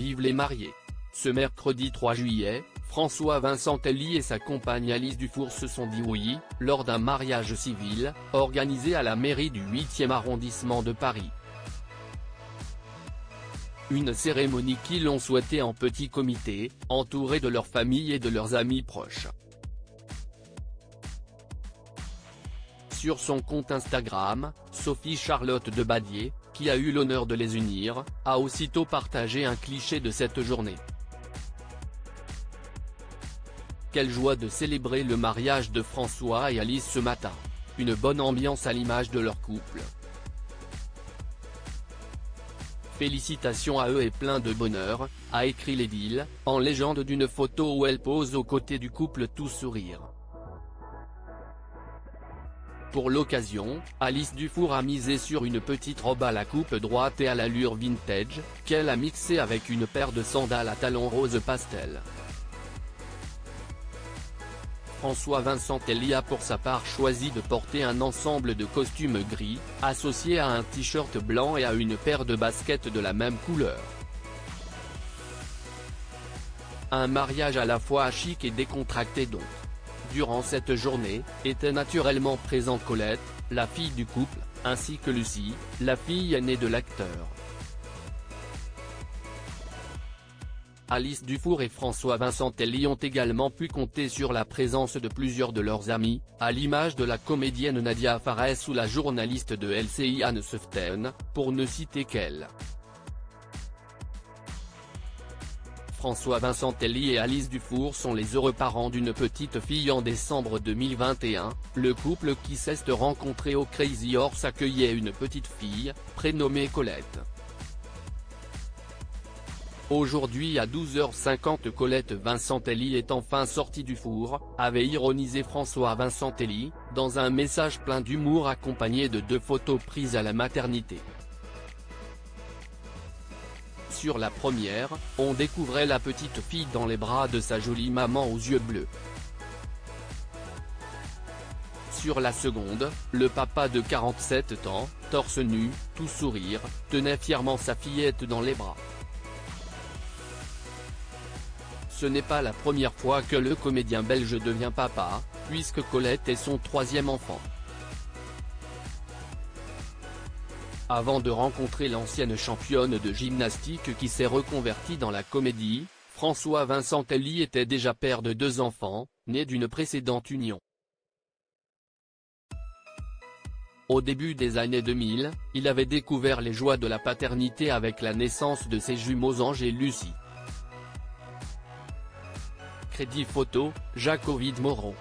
vivent les mariés. Ce mercredi 3 juillet, François Vincentelli et sa compagne Alice Dufour se sont dit oui, lors d'un mariage civil, organisé à la mairie du 8e arrondissement de Paris. Une cérémonie qu'ils ont souhaitée en petit comité, entourés de leur famille et de leurs amis proches. Sur son compte Instagram, Sophie Charlotte Debadier, qui a eu l'honneur de les unir, a aussitôt partagé un cliché de cette journée. Quelle joie de célébrer le mariage de François et Alice ce matin. Une bonne ambiance à l'image de leur couple. Félicitations à eux et plein de bonheur, a écrit l'édile, en légende d'une photo où elle pose aux côtés du couple tout sourire. Pour l'occasion, Alice Dufour a misé sur une petite robe à la coupe droite et à l'allure vintage, qu'elle a mixée avec une paire de sandales à talons rose pastel. François Vincentelli a pour sa part choisi de porter un ensemble de costumes gris, associé à un t-shirt blanc et à une paire de baskets de la même couleur. Un mariage à la fois chic et décontracté donc. Durant cette journée, était naturellement présente Colette, la fille du couple, ainsi que Lucie, la fille aînée de l'acteur. Alice Dufour et François Vincentelli ont également pu compter sur la présence de plusieurs de leurs amis, à l'image de la comédienne Nadia Fares ou la journaliste de LCI Anne Seften, pour ne citer qu'elle. François Vincentelli et Alice Dufour sont les heureux parents d'une petite fille en décembre 2021, le couple qui s'est rencontré au Crazy Horse accueillait une petite fille, prénommée Colette. Aujourd'hui à 12h50 Colette Vincentelli est enfin sortie du four, avait ironisé François Vincentelli, dans un message plein d'humour accompagné de 2 photos prises à la maternité. Sur la première, on découvrait la petite fille dans les bras de sa jolie maman aux yeux bleus. Sur la seconde, le papa de 47 ans, torse nu, tout sourire, tenait fièrement sa fillette dans les bras. Ce n'est pas la première fois que le comédien belge devient papa, puisque Colette est son 3e enfant. Avant de rencontrer l'ancienne championne de gymnastique qui s'est reconvertie dans la comédie, François Vincentelli était déjà père de 2 enfants, nés d'une précédente union. Au début des années 2000, il avait découvert les joies de la paternité avec la naissance de ses jumeaux Ange et Lucie. Crédit photo, Jacques Ovid Moreau.